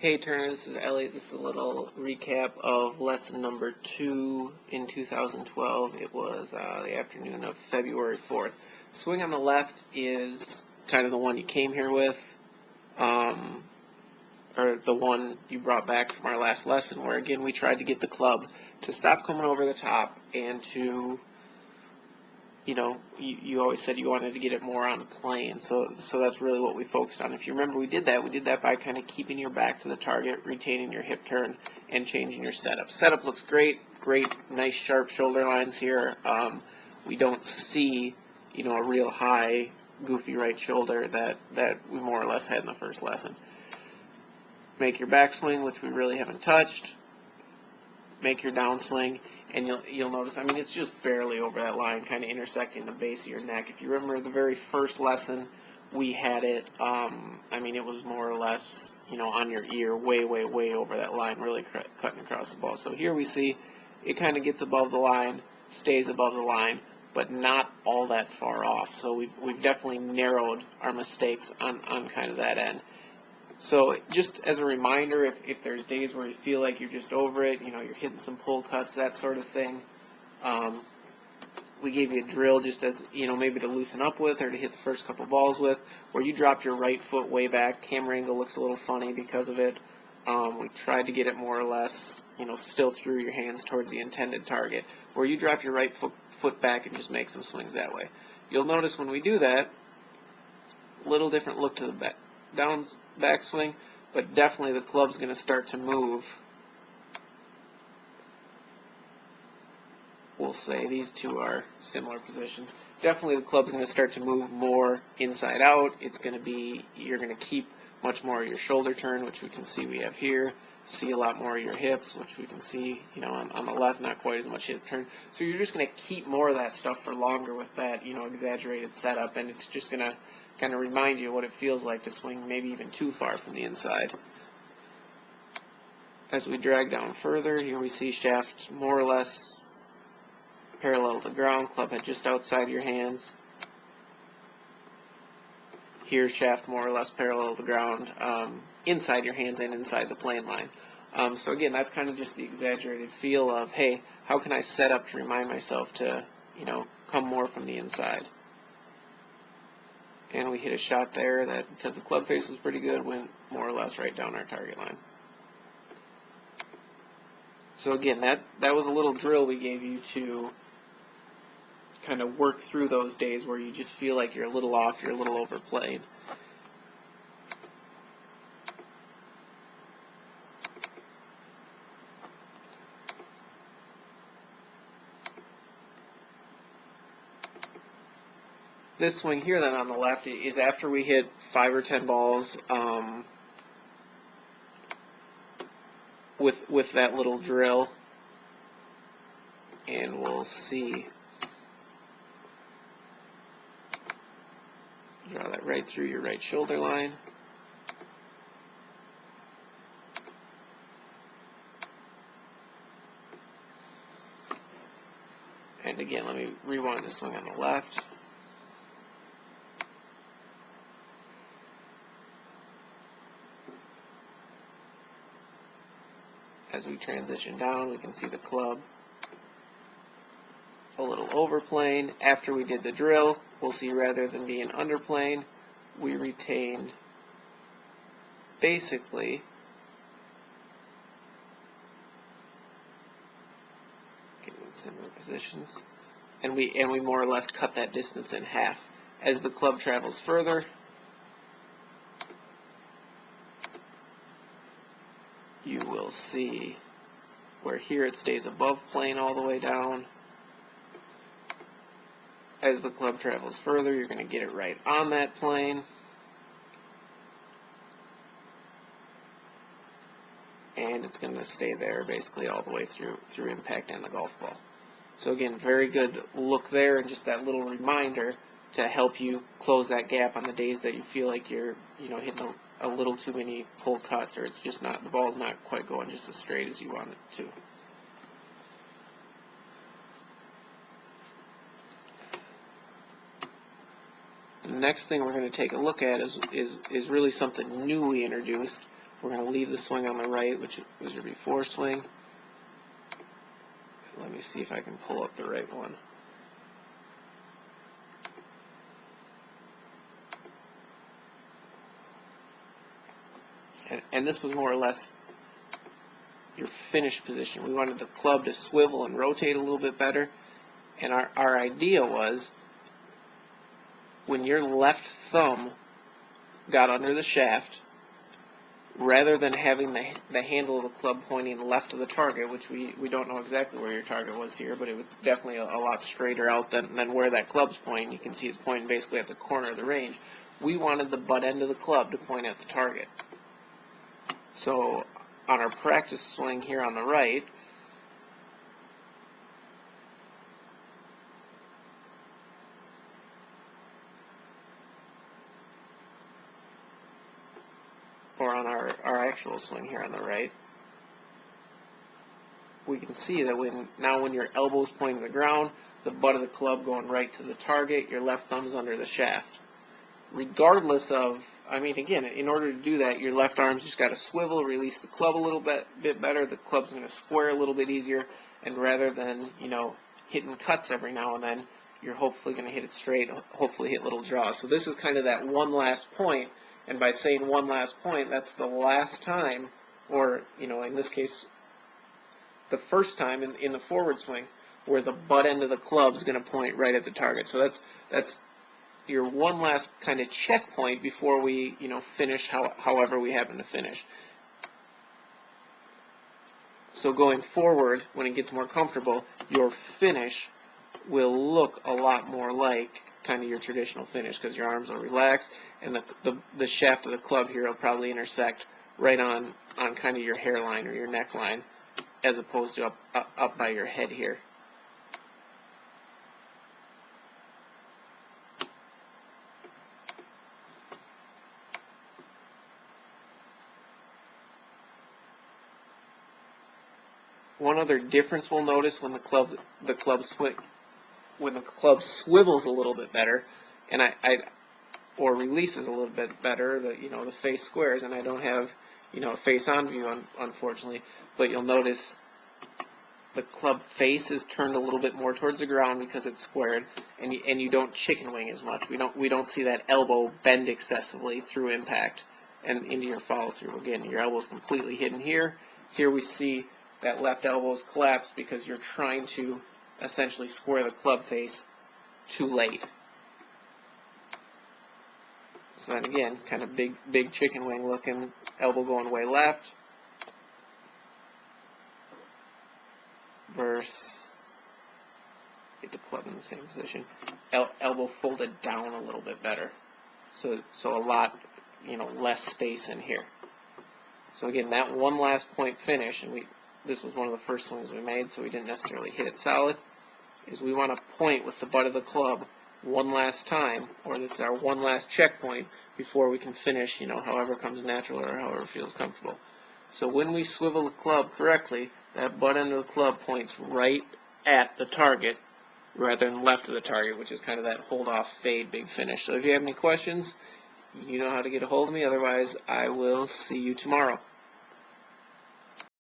Hey Turner, this is Elliot. This is a little recap of lesson number 2 in 2012. It was the afternoon of February 4th. Swing on the left is kind of the one you came here with, or the one you brought back from our last lesson, where again we tried to get the club to stop coming over the top and to, you always said you wanted to get it more on the plane, so that's really what we focused on. If you remember, we did that by kind of keeping your back to the target, retaining your hip turn, and changing your setup. Setup looks great, nice sharp shoulder lines here. We don't see, a real high, goofy right shoulder that we more or less had in the first lesson. Make your backswing, which we really haven't touched. Make your downswing, and you'll notice, it's just barely over that line, kind of intersecting the base of your neck. If you remember the very first lesson, we had it, it was more or less, on your ear, way over that line, really cutting across the ball. So here we see it kind of gets above the line, stays above the line, but not all that far off. So we've definitely narrowed our mistakes on kind of that end. So just as a reminder, if there's days where you feel like you're just over it, you're hitting some pull cuts, that sort of thing, we gave you a drill just as, maybe to loosen up with or to hit the first couple balls with, where you drop your right foot way back. Camera angle looks a little funny because of it. We tried to get it more or less, still through your hands towards the intended target, where you drop your right foot back and just make some swings that way. You'll notice when we do that, a little different look to the backswing, but definitely the club's going to start to move. We'll say these two are similar positions. Definitely the club's going to start to move more inside out. You're going to keep much more of your shoulder turn, which we can see we have here. See a lot more of your hips, which we can see, on the left, not quite as much hip turn. So you're just going to keep more of that stuff for longer with that, exaggerated setup, and it's just going to kind of remind you what it feels like to swing maybe even too far from the inside. As we drag down further, here we see shaft more or less parallel to the ground, club head just outside your hands. Here, shaft more or less parallel to the ground, inside your hands and inside the plane line. So again, that's kind of just the exaggerated feel of, hey, how can I set up to remind myself to, come more from the inside? And we hit a shot there that, because the club face was pretty good, went more or less right down our target line. So again, that was a little drill we gave you to kind of work through those days where you just feel like you're a little off, you're a little overplayed. This swing here then on the left is after we hit 5 or 10 balls with that little drill, and we'll see. Draw that right through your right shoulder line. And again, let me rewind the swing on the left. As we transition down, we can see the club a little overplane. After we did the drill, we'll see rather than being underplane, we retained basically getting in similar positions, and we more or less cut that distance in half. As the club travels further, you will see where here it stays above plane all the way down. As the club travels further, you're going to get it right on that plane. And it's going to stay there basically all the way through impact and the golf ball. So again, very good look there, and just that little reminder to help you close that gap on the days that you feel like you're, hitting a little too many pull cuts, or it's just not, the ball's not quite going just as straight as you want it to. The next thing we're going to take a look at is really something new we introduced, We're going to leave the swing on the right, which was your before swing. Let me see if I can pull up the right one. And this was more or less your finish position. We wanted the club to swivel and rotate a little bit better. And our idea was when your left thumb got under the shaft, rather than having the handle of the club pointing left of the target, which we don't know exactly where your target was here, but it was definitely a lot straighter out than where that club's pointing. You can see it's pointing basically at the corner of the range. We wanted the butt end of the club to point at the target. So on our practice swing here on the right, or on our actual swing here on the right, we can see that when your elbow's pointing to the ground, the butt of the club going right to the target, your left thumb's under the shaft. Regardless of, I mean, again, in order to do that, your left arm's just got to swivel, release the club a little bit better. The club's going to square a little bit easier, and rather than, hitting cuts every now and then, you're hopefully going to hit it straight, hopefully hit little draws. So this is kind of that one last point, and by saying one last point, that's the last time, or, in this case, the first time in the forward swing where the butt end of the club is going to point right at the target. So that's your one last kind of checkpoint before we, finish however we happen to finish. So going forward, when it gets more comfortable, your finish will look a lot more like kind of your traditional finish because your arms will relax and the shaft of the club here will probably intersect right on kind of your hairline or your neckline as opposed to up by your head here. One other difference we'll notice when the club swivels a little bit better, and or releases a little bit better, the face squares, and I don't have a face on view unfortunately, but you'll notice the club face is turned a little bit more towards the ground because it's squared, and you don't chicken wing as much. We don't see that elbow bend excessively through impact and into your follow through. Again, your elbow's completely hidden here. Here we see that left elbow's collapsed because you're trying to essentially square the club face too late. So then again, kind of big chicken wing looking, elbow going way left versus get the club in the same position. Elbow folded down a little bit better. So a lot, less space in here. So again, that one last point finish, and this was one of the first swings we made, so we didn't necessarily hit it solid, is we want to point with the butt of the club one last time, or this is our one last checkpoint before we can finish, however comes natural or however feels comfortable. So when we swivel the club correctly, that butt end of the club points right at the target rather than left of the target, which is kind of that hold-off fade big finish. So if you have any questions, you know how to get a hold of me. Otherwise, I will see you tomorrow.